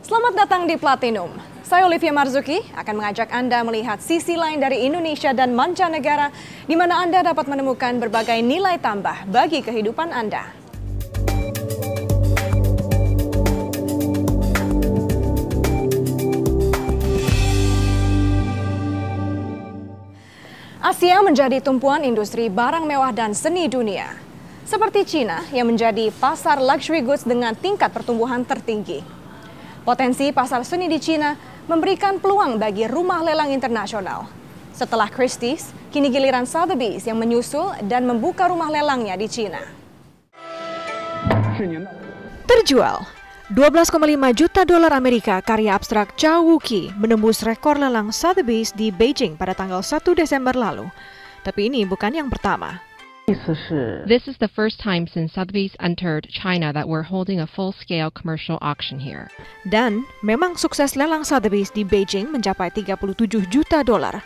Selamat datang di Platinum. Saya Olivia Marzuki akan mengajak Anda melihat sisi lain dari Indonesia dan mancanegara, di mana Anda dapat menemukan berbagai nilai tambah bagi kehidupan Anda. Asia menjadi tumpuan industri barang mewah dan seni dunia. Seperti Cina yang menjadi pasar luxury goods dengan tingkat pertumbuhan tertinggi. Potensi pasar seni di Cina memberikan peluang bagi rumah lelang internasional. Setelah Christie's, kini giliran Sotheby's yang menyusul dan membuka rumah lelangnya di Cina. Terjual 12,5 juta dolar Amerika karya abstrak Cao Wuqi menembus rekor lelang Sotheby's di Beijing pada tanggal 1 Desember lalu. Tapi ini bukan yang pertama. This is the first time since Sotheby's entered China that we're holding a full-scale commercial auction here. Dan memang sukses lelang Sotheby's di Beijing mencapai 37 juta dolar.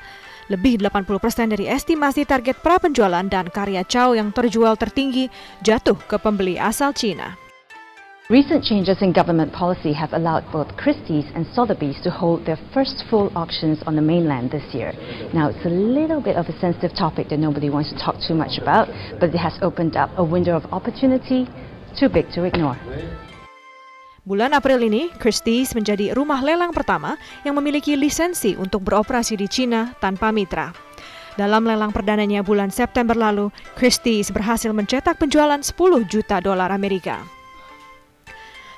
Lebih 80% dari estimasi target prapenjualan dan karya Cao yang terjual tertinggi jatuh ke pembeli asal Cina. Recent changes in government policy have allowed both Christie's and Sotheby's to hold their first full auctions on the mainland this year. Now, it's a little bit of a sensitive topic that nobody wants to talk too much about, but it has opened up a window of opportunity too big to ignore. Bulan April ini, Christie's menjadi rumah lelang pertama yang memiliki lisensi untuk beroperasi di Cina tanpa mitra. Dalam lelang perdananya bulan September lalu, Christie's berhasil mencetak penjualan 10 juta dolar Amerika.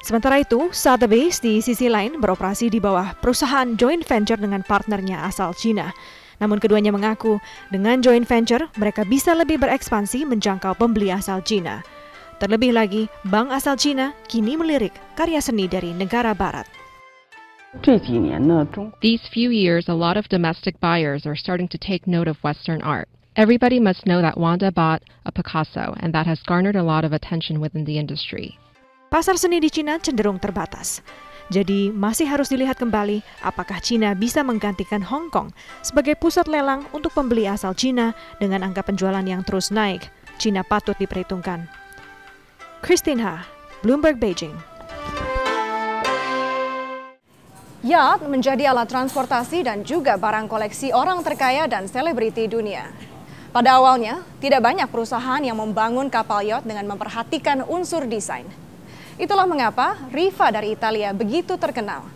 Sementara itu, Sotheby's di sisi lain beroperasi di bawah perusahaan joint venture dengan partnernya asal Cina. Namun keduanya mengaku, dengan joint venture mereka bisa lebih berekspansi menjangkau pembeli asal Cina. Terlebih lagi, bank asal Cina kini melirik karya seni dari negara barat. These few years, a lot of domestic buyers are starting to take note of Western art. Everybody must know that Wanda bought a Picasso, and that has garnered a lot of attention within the industry. Pasar seni di Cina cenderung terbatas. Jadi masih harus dilihat kembali apakah Cina bisa menggantikan Hong Kong sebagai pusat lelang untuk pembeli asal Cina dengan angka penjualan yang terus naik. Cina patut diperhitungkan. Christine Ha, Bloomberg Beijing. Yacht menjadi alat transportasi dan juga barang koleksi orang terkaya dan selebriti dunia. Pada awalnya, tidak banyak perusahaan yang membangun kapal yacht dengan memperhatikan unsur desain. Itulah mengapa Riva dari Italia begitu terkenal.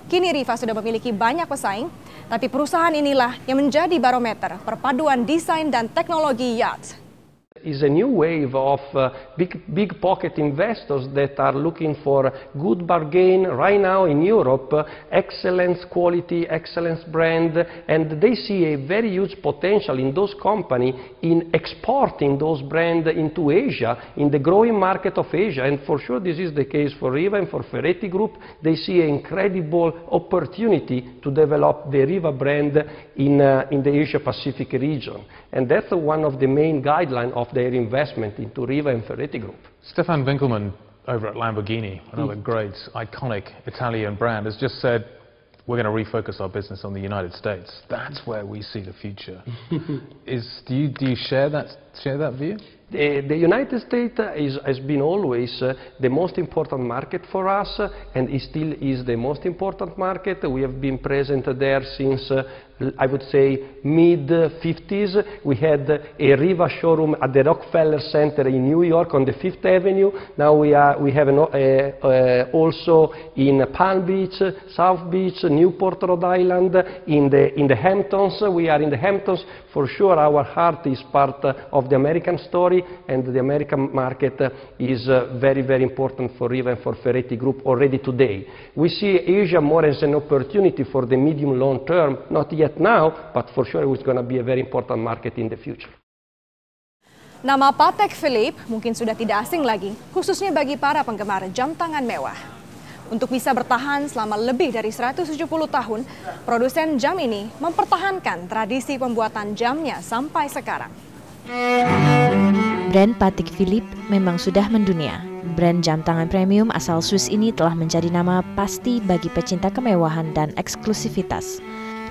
Kini Riva sudah memiliki banyak pesaing, tapi perusahaan inilah yang menjadi barometer perpaduan desain dan teknologi yacht. Is a new wave of big pocket investors that are looking for good bargain right now in Europe, excellence quality, excellence brand, and they see a very huge potential in those companies in exporting those brands into Asia, in the growing market of Asia, and for sure this is the case for Riva and for Ferretti Group. They see an incredible opportunity to develop the Riva brand in the Asia-Pacific region, and that's one of the main guidelines of their investment into Riva and Ferretti Group. Stefan Winkelmann over at Lamborghini, another great, iconic Italian brand, has just said, we're going to refocus our business on the United States. That's where we see the future. Do you share that view? The United States has been always the most important market for us, and it still is the most important market. We have been present there since, I would say, mid-50s. We had a Riva showroom at the Rockefeller Center in New York on the 5th Avenue. Now we have also in Palm Beach, South Beach, Newport, Rhode Island, in the Hamptons. We are in the Hamptons. For sure, our heart is part of the American story, and the American market is very, very important for Riva and for Ferretti Group already today. We see Asia more as an opportunity for the medium-long term, not yet now, but for sure it's going to be a very important market in the future. Nama Patek Philippe mungkin sudah tidak asing lagi, khususnya bagi para penggemar jam tangan mewah. Untuk bisa bertahan selama lebih dari 170 tahun, produsen jam ini mempertahankan tradisi pembuatan jamnya sampai sekarang. Brand Patek Philippe memang sudah mendunia. Brand jam tangan premium asal Swiss ini telah menjadi nama pasti bagi pecinta kemewahan dan eksklusivitas.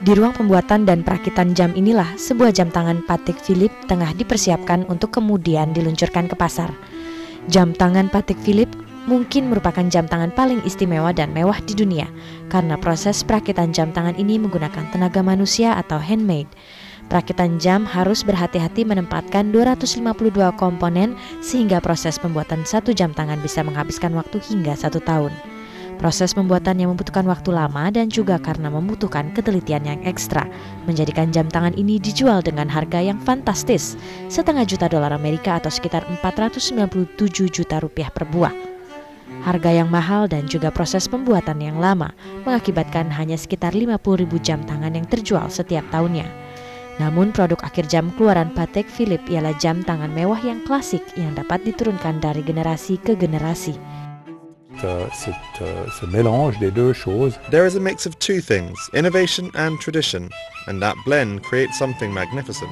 Di ruang pembuatan dan perakitan jam inilah sebuah jam tangan Patek Philippe tengah dipersiapkan untuk kemudian diluncurkan ke pasar. Jam tangan Patek Philippe mungkin merupakan jam tangan paling istimewa dan mewah di dunia karena proses perakitan jam tangan ini menggunakan tenaga manusia atau handmade. Perakitan jam harus berhati-hati menempatkan 252 komponen sehingga proses pembuatan satu jam tangan bisa menghabiskan waktu hingga 1 tahun. Proses pembuatannya membutuhkan waktu lama dan juga karena membutuhkan ketelitian yang ekstra, menjadikan jam tangan ini dijual dengan harga yang fantastis, $500 juta Amerika atau sekitar 497 juta rupiah per buah. Harga yang mahal dan juga proses pembuatan yang lama mengakibatkan hanya sekitar 50.000 jam tangan yang terjual setiap tahunnya. Namun produk akhir jam keluaran Patek Philippe ialah jam tangan mewah yang klasik yang dapat diturunkan dari generasi ke generasi. Ce mélange des deux choses. There is a mix of two things, innovation and tradition, and that blend creates something magnificent.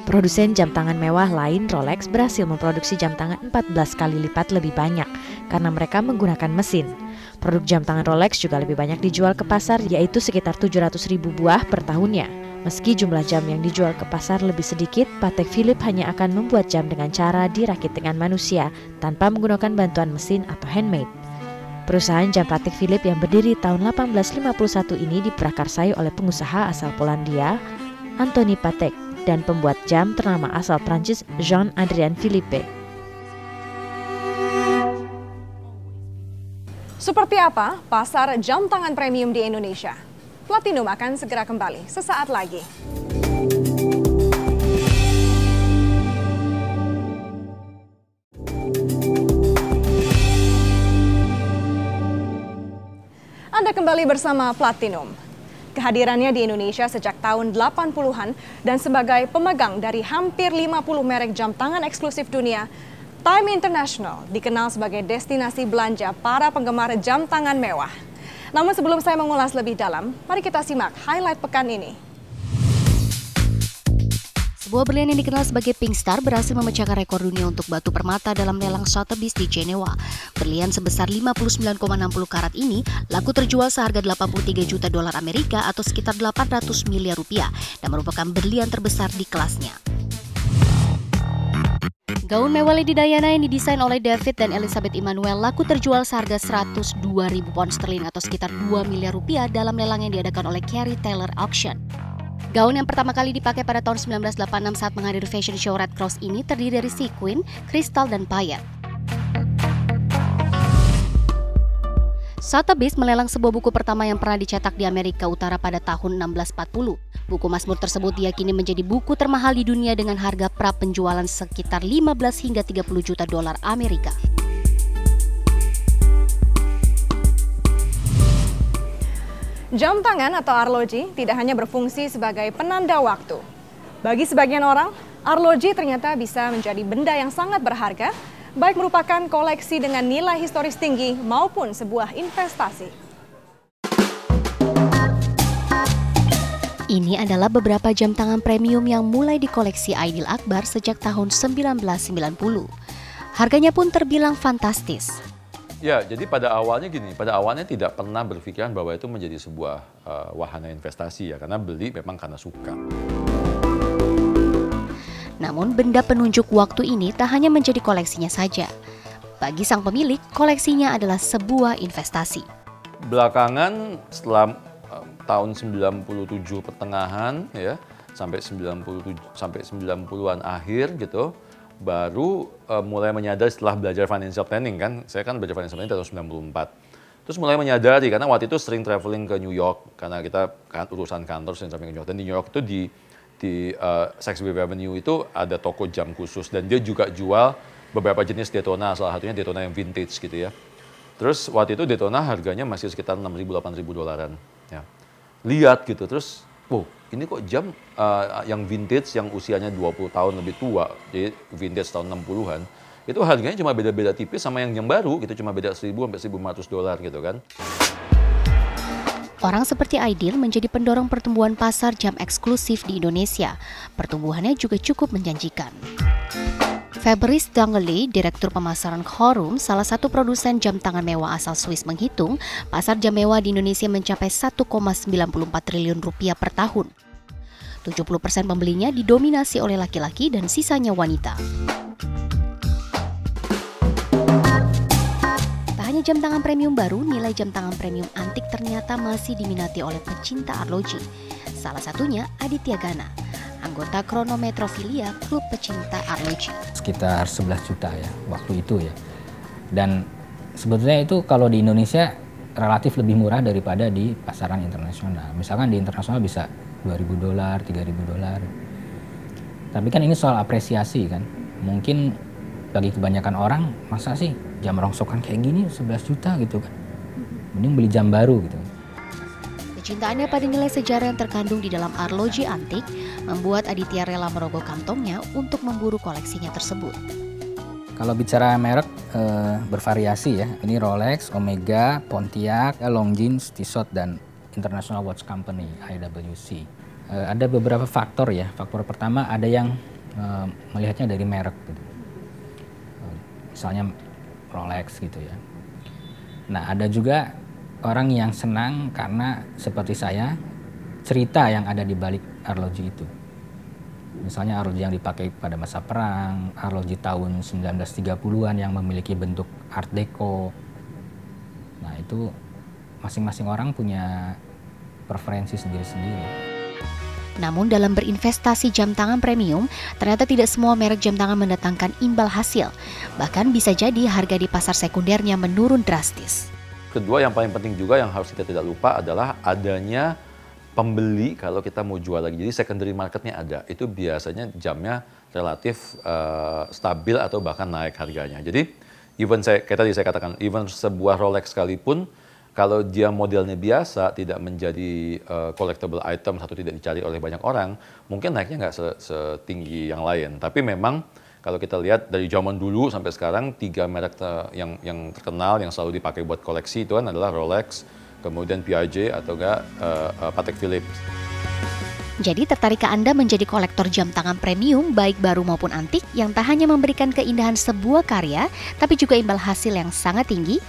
Produsen jam tangan mewah lain, Rolex, berhasil memproduksi jam tangan 14 kali lipat lebih banyak karena mereka menggunakan mesin. Produk jam tangan Rolex juga lebih banyak dijual ke pasar, yaitu sekitar 700.000 buah per tahunnya. Meski jumlah jam yang dijual ke pasar lebih sedikit, Patek Philippe hanya akan membuat jam dengan cara dirakit dengan manusia tanpa menggunakan bantuan mesin atau handmade. Perusahaan jam Patek Philippe yang berdiri tahun 1851 ini diprakarsai oleh pengusaha asal Polandia, Anthony Patek, dan pembuat jam ternama asal Prancis Jean-Adrien Philippe. Seperti apa pasar jam tangan premium di Indonesia? Platinum akan segera kembali sesaat lagi. Anda kembali bersama Platinum. Kehadirannya di Indonesia sejak tahun 80-an dan sebagai pemegang dari hampir 50 merek jam tangan eksklusif dunia, Time International dikenal sebagai destinasi belanja para penggemar jam tangan mewah. Namun sebelum saya mengulas lebih dalam, mari kita simak highlight pekan ini. Sebuah berlian yang dikenal sebagai Pink Star berhasil memecahkan rekor dunia untuk batu permata dalam lelang Sotheby's di Jenewa. Berlian sebesar 59,60 karat ini laku terjual seharga 83 juta dolar Amerika atau sekitar 800 miliar rupiah dan merupakan berlian terbesar di kelasnya. Gaun mewah Lady Diana yang didesain oleh David dan Elizabeth Emmanuel laku terjual seharga 102.000 pound sterling atau sekitar 2 miliar rupiah dalam lelang yang diadakan oleh Carrie Taylor Auction. Gaun yang pertama kali dipakai pada tahun 1986 saat menghadiri fashion show Red Cross ini terdiri dari sequin, kristal, dan paillettes. Sotheby's melelang sebuah buku pertama yang pernah dicetak di Amerika Utara pada tahun 1640. Buku Mazmur tersebut diyakini menjadi buku termahal di dunia dengan harga pra penjualan sekitar 15 hingga 30 juta dolar Amerika. Jam tangan atau arloji tidak hanya berfungsi sebagai penanda waktu. Bagi sebagian orang, arloji ternyata bisa menjadi benda yang sangat berharga, baik merupakan koleksi dengan nilai historis tinggi maupun sebuah investasi. Ini adalah beberapa jam tangan premium yang mulai dikoleksi Aidil Akbar sejak tahun 1990. Harganya pun terbilang fantastis. Ya, jadi pada awalnya gini, pada awalnya tidak pernah berpikiran bahwa itu menjadi sebuah wahana investasi ya, karena beli memang karena suka. Namun benda penunjuk waktu ini tak hanya menjadi koleksinya saja. Bagi sang pemilik, koleksinya adalah sebuah investasi. Belakangan setelah tahun 97 pertengahan ya, sampai 90-an akhir gitu, baru mulai menyadari setelah belajar financial planning kan, saya kan belajar financial planning tahun 94. Terus mulai menyadari karena waktu itu sering traveling ke New York karena kita kan urusan kantor sering traveling ke New York, dan di New York itu di Saks Fifth Avenue itu ada toko jam khusus dan dia juga jual beberapa jenis Daytona, salah satunya Daytona yang vintage gitu ya. Terus waktu itu Daytona harganya masih sekitar 6.000-8.000 dolaran. Ya. Lihat gitu, terus wow, ini kok jam yang vintage yang usianya 20 tahun lebih tua, jadi vintage tahun 60-an, itu harganya cuma beda-beda tipis sama yang baru gitu, cuma beda 1.000 sampai 1.500 dolar gitu kan. Orang seperti Aidil menjadi pendorong pertumbuhan pasar jam eksklusif di Indonesia. Pertumbuhannya juga cukup menjanjikan. Fabrice Dangeli, Direktur Pemasaran Khorum, salah satu produsen jam tangan mewah asal Swiss, menghitung pasar jam mewah di Indonesia mencapai 1,94 triliun rupiah per tahun. 70% pembelinya didominasi oleh laki-laki dan sisanya wanita. jam tangan premium baru, nilai jam tangan premium antik ternyata masih diminati oleh pecinta arloji. Salah satunya Aditya Gana, anggota Kronometrofilia, klub pecinta arloji. Sekitar 11 juta ya waktu itu ya. Dan sebetulnya itu kalau di Indonesia relatif lebih murah daripada di pasaran internasional. Misalkan di internasional bisa $2.000, $3.000. Tapi kan ini soal apresiasi kan. Mungkin bagi kebanyakan orang, masa sih jam rongsokan kayak gini 11 juta gitu kan. Mending beli jam baru gitu. Kecintaannya pada nilai sejarah yang terkandung di dalam arloji antik membuat Aditya rela merogoh kantongnya untuk memburu koleksinya tersebut. Kalau bicara merek bervariasi ya. Ini Rolex, Omega, Pontiac, Longines, Tissot, dan International Watch Company (IWC). Ada beberapa faktor ya. Faktor pertama ada yang melihatnya dari merek gitu. Misalnya Rolex gitu ya. Nah, ada juga orang yang senang karena seperti saya, cerita yang ada di balik arloji itu. Misalnya arloji yang dipakai pada masa perang, arloji tahun 1930-an yang memiliki bentuk Art Deco. Nah, itu masing-masing orang punya preferensi sendiri-sendiri. Namun dalam berinvestasi jam tangan premium, ternyata tidak semua merek jam tangan mendatangkan imbal hasil. Bahkan bisa jadi harga di pasar sekundernya menurun drastis. Kedua yang paling penting juga yang harus kita tidak lupa adalah adanya pembeli kalau kita mau jual lagi. Jadi secondary marketnya ada. Itu biasanya jamnya relatif stabil atau bahkan naik harganya. Jadi even kayak tadi saya katakan, even sebuah Rolex sekalipun, kalau dia modelnya biasa, tidak menjadi collectible item atau tidak dicari oleh banyak orang, mungkin naiknya nggak setinggi yang lain. Tapi memang kalau kita lihat dari zaman dulu sampai sekarang, 3 merek yang terkenal, yang selalu dipakai buat koleksi itu kan adalah Rolex, kemudian Piaget atau enggak Patek Philippe. Jadi tertarikkah Anda menjadi kolektor jam tangan premium baik baru maupun antik yang tak hanya memberikan keindahan sebuah karya, tapi juga imbal hasil yang sangat tinggi?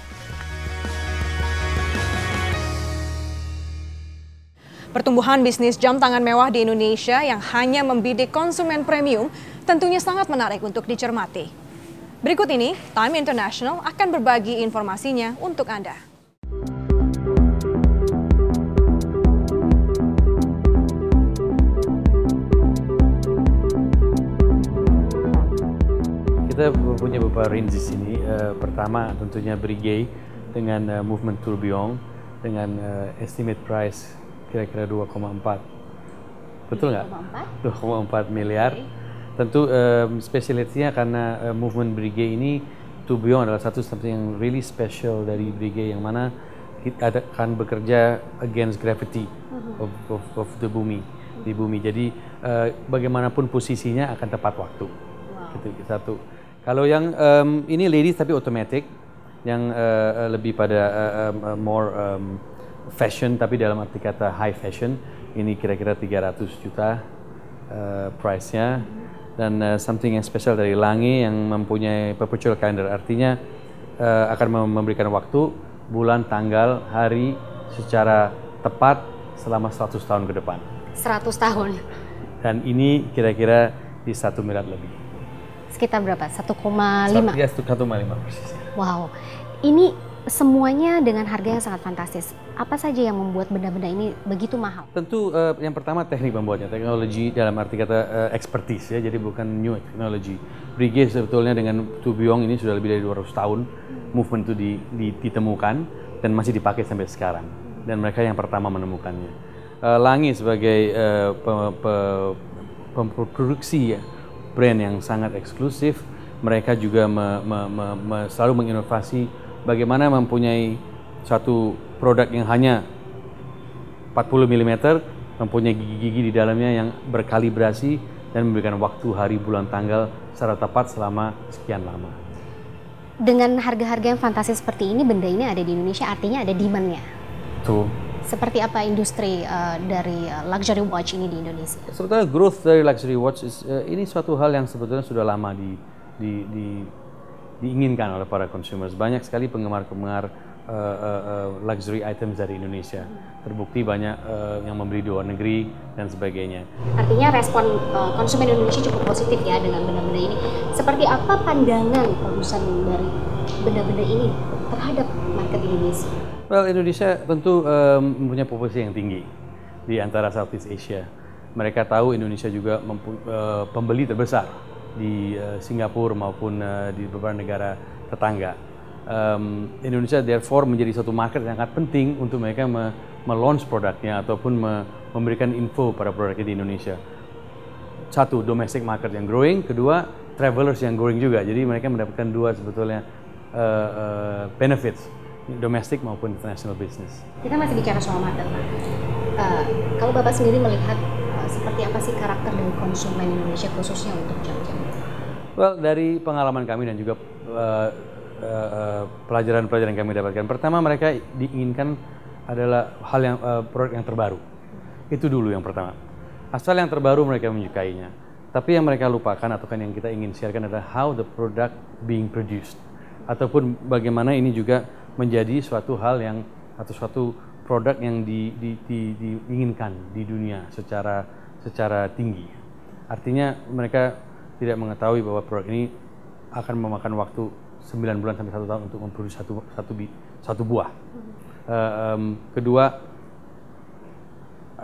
Pertumbuhan bisnis jam tangan mewah di Indonesia yang hanya membidik konsumen premium tentunya sangat menarik untuk dicermati. Berikut ini, Time International akan berbagi informasinya untuk Anda. Kita punya beberapa range di sini. Pertama tentunya Breguet dengan movement tourbillon dengan estimate price kira-kira 2,4. Betul nggak? 2,4 miliar. Okay. Tentu spesialitinya karena movement Breguet ini, tourbillon adalah something yang really special dari Breguet, yang mana kita akan bekerja against gravity of the bumi, di bumi. Jadi bagaimanapun posisinya akan tepat waktu. Wow. Gitu, satu. Kalau yang ini ladies tapi automatic, yang lebih pada more fashion, tapi dalam arti kata high fashion, ini kira-kira 300 juta price-nya. Dan something yang special dari Lange yang mempunyai perpetual calendar, artinya akan memberikan waktu, bulan, tanggal, hari secara tepat selama 100 tahun ke depan. 100 tahun? Dan ini kira-kira di 1 miliar lebih. Sekitar berapa? 1,5? Ya, 1,5 persis. Wow, ini semuanya dengan harga yang sangat fantastis. Apa saja yang membuat benda-benda ini begitu mahal? Tentu yang pertama teknik membuatnya, teknologi dalam arti kata expertise ya, jadi bukan new technology. Breguet sebetulnya dengan tourbillon ini sudah lebih dari 200 tahun movement itu ditemukan dan masih dipakai sampai sekarang. Dan mereka yang pertama menemukannya. Lange sebagai pemproduksi ya, brand yang sangat eksklusif, mereka juga selalu menginovasi bagaimana mempunyai satu produk yang hanya 40 mm, mempunyai gigi-gigi di dalamnya yang berkalibrasi dan memberikan waktu, hari, bulan, tanggal secara tepat selama sekian lama. Dengan harga-harga yang fantastis seperti ini, benda ini ada di Indonesia, artinya ada demand-nya. Tuh. Seperti apa industri dari luxury watch ini di Indonesia? Sebetulnya growth dari luxury watch ini suatu hal yang sebetulnya sudah lama diinginkan oleh para consumers. Banyak sekali penggemar-penggemar luxury items dari Indonesia. Terbukti banyak yang membeli di luar negeri dan sebagainya. Artinya respon konsumen Indonesia cukup positif ya dengan benda-benda ini. Seperti apa pandangan produsen dari benda-benda ini terhadap Indonesia? Well, Indonesia tentu mempunyai populasi yang tinggi di antara Southeast Asia. Mereka tahu Indonesia juga pembeli terbesar di Singapura maupun di beberapa negara tetangga. Indonesia therefore menjadi suatu market yang sangat penting untuk mereka me-launch produknya ataupun memberikan info pada produknya di Indonesia. Satu, domestic market yang growing, kedua, travelers yang growing juga. Jadi mereka mendapatkan dua sebetulnya benefits, domestic maupun international business. Kita masih bicara soal market, Pak. Kalau Bapak sendiri melihat seperti apa sih karakter dari konsumen Indonesia khususnya untuk jam-jam? Well, dari pengalaman kami dan juga pelajaran-pelajaran yang kami dapatkan, pertama mereka diinginkan adalah hal yang produk yang terbaru. Itu dulu yang pertama. Asal yang terbaru mereka menyukainya. Tapi yang mereka lupakan atau kan yang kita ingin sharekan adalah how the product being produced. Ataupun bagaimana ini juga menjadi suatu hal yang atau suatu produk yang diinginkan di dunia secara tinggi. Artinya mereka tidak mengetahui bahwa produk ini akan memakan waktu 9 bulan sampai 1 tahun untuk memproduksi satu buah. Kedua,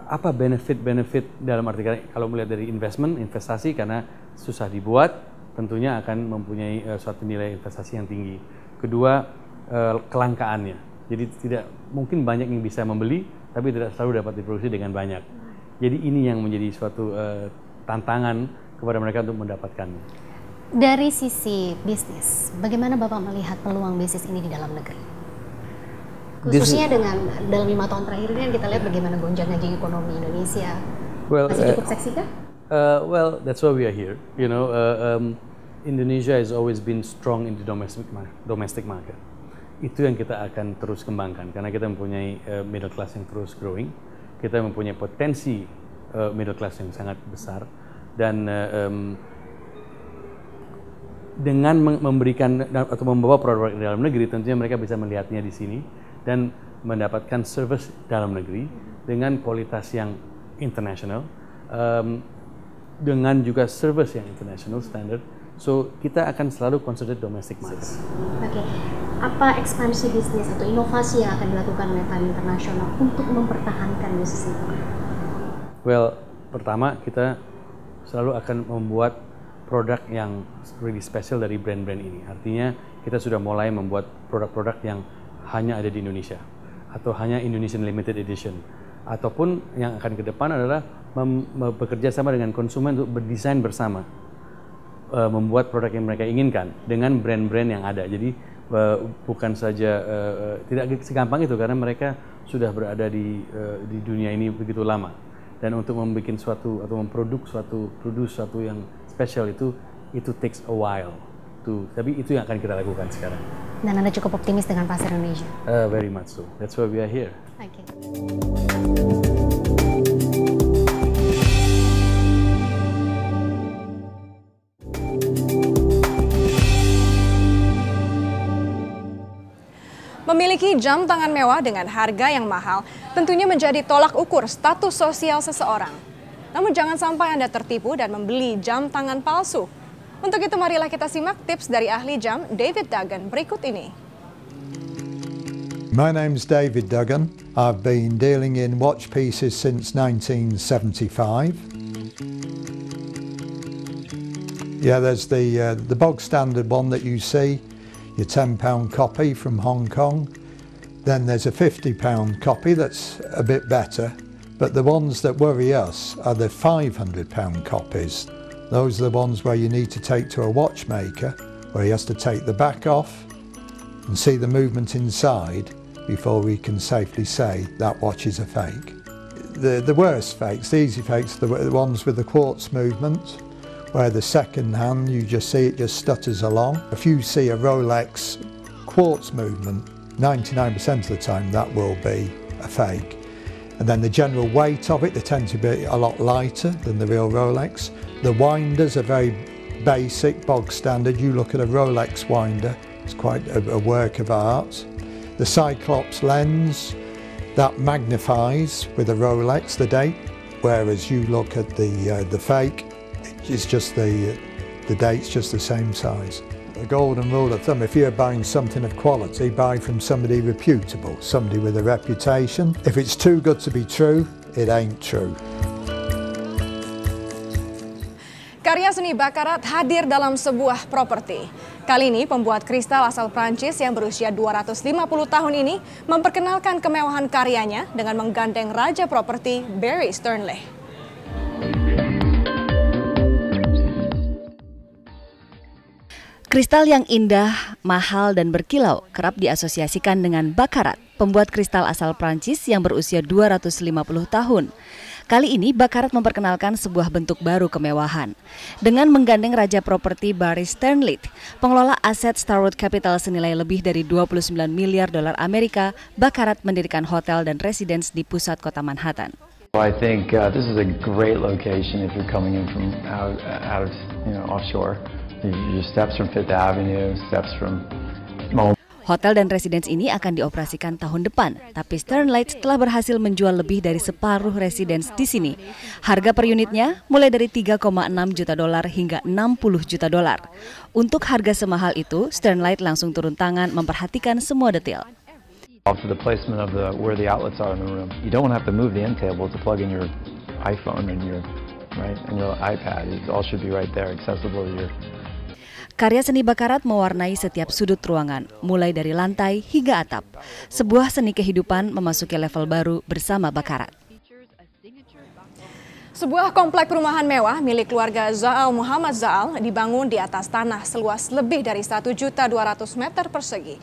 apa benefit dalam arti kalau melihat dari investasi karena susah dibuat, tentunya akan mempunyai suatu nilai investasi yang tinggi. Kedua, kelangkaannya. Jadi tidak mungkin banyak yang bisa membeli, tapi tidak selalu dapat diproduksi dengan banyak. Jadi ini yang menjadi suatu tantangan kepada mereka untuk mendapatkannya. Dari sisi bisnis, bagaimana Bapak melihat peluang bisnis ini di dalam negeri? Khususnya dengan dalam 5 tahun terakhir ini kita lihat bagaimana gonjang-ganjing ekonomi Indonesia. Masih cukup seksi kah? Well, that's why we are here. You know, Indonesia has always been strong in the domestic market. Itu yang kita akan terus kembangkan karena kita mempunyai middle class yang terus growing. Kita mempunyai potensi middle class yang sangat besar dan dengan memberikan atau membawa produk di dalam negeri, tentunya mereka bisa melihatnya di sini dan mendapatkan service dalam negeri dengan kualitas yang international, dengan juga service yang international standard. So kita akan selalu consider domestic market. Oke. Apa ekspansi bisnis atau inovasi yang akan dilakukan oleh Time International untuk mempertahankan bisnis itu? Well, pertama kita selalu akan membuat produk yang really special dari brand-brand ini. Artinya kita sudah mulai membuat produk-produk yang hanya ada di Indonesia atau hanya Indonesian Limited Edition. Ataupun yang akan ke depan adalah bekerja sama dengan konsumen untuk berdesain bersama, membuat produk yang mereka inginkan dengan brand-brand yang ada. Jadi bukan saja tidak segampang itu karena mereka sudah berada di dunia ini begitu lama. Dan untuk membuat suatu atau memproduksi suatu yang spesial itu takes a while. Tapi itu yang akan kita lakukan sekarang. Dan Anda cukup optimis dengan pasar Indonesia? Very much so. That's why we are here. Okay. Memiliki jam tangan mewah dengan harga yang mahal tentunya menjadi tolak ukur status sosial seseorang. Namun jangan sampai Anda tertipu dan membeli jam tangan palsu. Untuk itu marilah kita simak tips dari ahli jam David Duggan berikut ini. My name's David Duggan. I've been dealing in watch pieces since 1975. Yeah, there's the bog standard one that you see, your £10 copy from Hong Kong. Then there's a £50 copy that's a bit better, but the ones that worry us are the £500 copies. Those are the ones where you need to take to a watchmaker, where he has to take the back off and see the movement inside before we can safely say that watch is a fake. The worst fakes, the easy fakes, the ones with the quartz movement, where the second hand you just see it just stutters along. If you see a Rolex quartz movement, 99% of the time that will be a fake. And then the general weight of it, they tend to be a lot lighter than the real Rolex. The winders are very basic, bog standard. You look at a Rolex winder, it's quite a work of art. The Cyclops lens, that magnifies with a Rolex the date, whereas you look at the fake, it's just the date's just the same size. the golden rule of thumb, if you're buying something of quality, buy from somebody reputable, somebody with a reputation. If it's too good to be true, it ain't true. Karya seni bakarat hadir dalam sebuah properti. Kali ini pembuat kristal asal Prancis yang berusia 250 tahun ini memperkenalkan kemewahan karyanya dengan menggandeng raja properti Barry Sternlicht. Kristal yang indah, mahal, dan berkilau kerap diasosiasikan dengan bakarat, pembuat kristal asal Prancis yang berusia 250 tahun. Kali ini bakarat memperkenalkan sebuah bentuk baru kemewahan. Dengan menggandeng raja properti Barry Sternlicht, pengelola aset Starwood Capital senilai lebih dari 29 miliar dolar Amerika, bakarat mendirikan hotel dan residence di pusat kota Manhattan. I think this is a great location if you're coming in from out of offshore. Your steps from Fifth Avenue, steps from Hotel dan residence ini akan dioperasikan tahun depan, tapi Sternlicht telah berhasil menjual lebih dari separuh residence di sini. Harga per unitnya mulai dari 3,6 juta dolar hingga 60 juta dolar. Untuk harga semahal itu, Sternlicht langsung turun tangan memperhatikan semua detail. For the placement of where the outlets are in the room, you don't have to move the end table to plug in your iPhone and your iPad. It all should be right there, accessible to your. Karya seni bakarat mewarnai setiap sudut ruangan, mulai dari lantai hingga atap. Sebuah seni kehidupan memasuki level baru bersama bakarat. Sebuah komplek perumahan mewah milik keluarga Zaal Muhammad Zaal dibangun di atas tanah seluas lebih dari 1.200.000 meter persegi.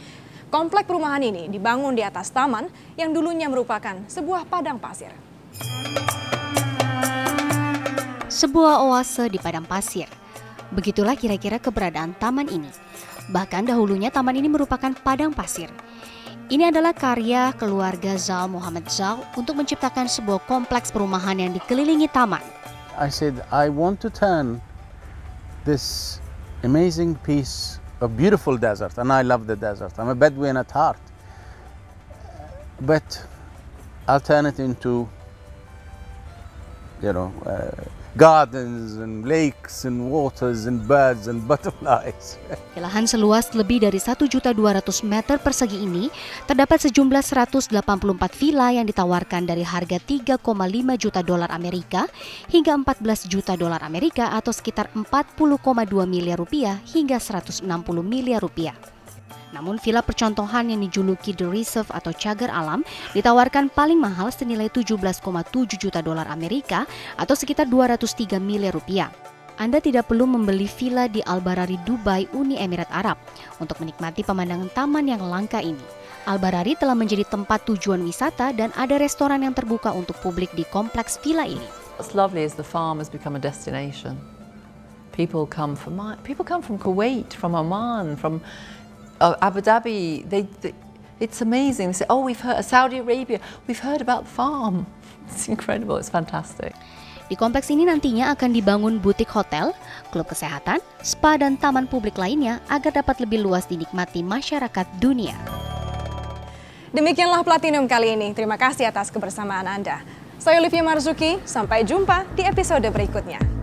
Komplek perumahan ini dibangun di atas taman yang dulunya merupakan sebuah padang pasir. Sebuah oase di padang pasir. Begitulah kira-kira keberadaan taman ini. Bahkan dahulunya taman ini merupakan padang pasir. Ini adalah karya keluarga Zaal Muhammad Zaal untuk menciptakan sebuah kompleks perumahan yang dikelilingi taman. I said I want to turn this amazing piece of beautiful desert, and I love the desert. I'm a Bedouin at heart, but I'll turn it into, gardens and lakes and waters and birds and butterflies. Di lahan seluas lebih dari 1.200.000 meter persegi ini terdapat sejumlah 184 villa yang ditawarkan dari harga 3,5 juta dolar Amerika hingga 14 juta dolar Amerika atau sekitar 40,2 miliar rupiah hingga 160 miliar rupiah. Namun villa percontohan yang dijuluki The Reserve atau cagar alam ditawarkan paling mahal senilai 17,7 juta dolar Amerika atau sekitar 203 miliar rupiah. Anda tidak perlu membeli villa di Al-Barari, Dubai, Uni Emirat Arab untuk menikmati pemandangan taman yang langka ini. Al-Barari telah menjadi tempat tujuan wisata dan ada restoran yang terbuka untuk publik di kompleks villa ini. What's lovely is the farm has become a destination. People come from Kuwait, from Oman, from Abu Dhabi. It's amazing. They say, "Oh, we've heard Saudi Arabia. We've heard about the farm." It's incredible. It's fantastic. Di kompleks ini nantinya akan dibangun butik hotel, klub kesehatan, spa dan taman publik lainnya agar dapat lebih luas dinikmati masyarakat dunia. Demikianlah Platinum kali ini. Terima kasih atas kebersamaan Anda. Saya Olivia Marzuki. Sampai jumpa di episode berikutnya.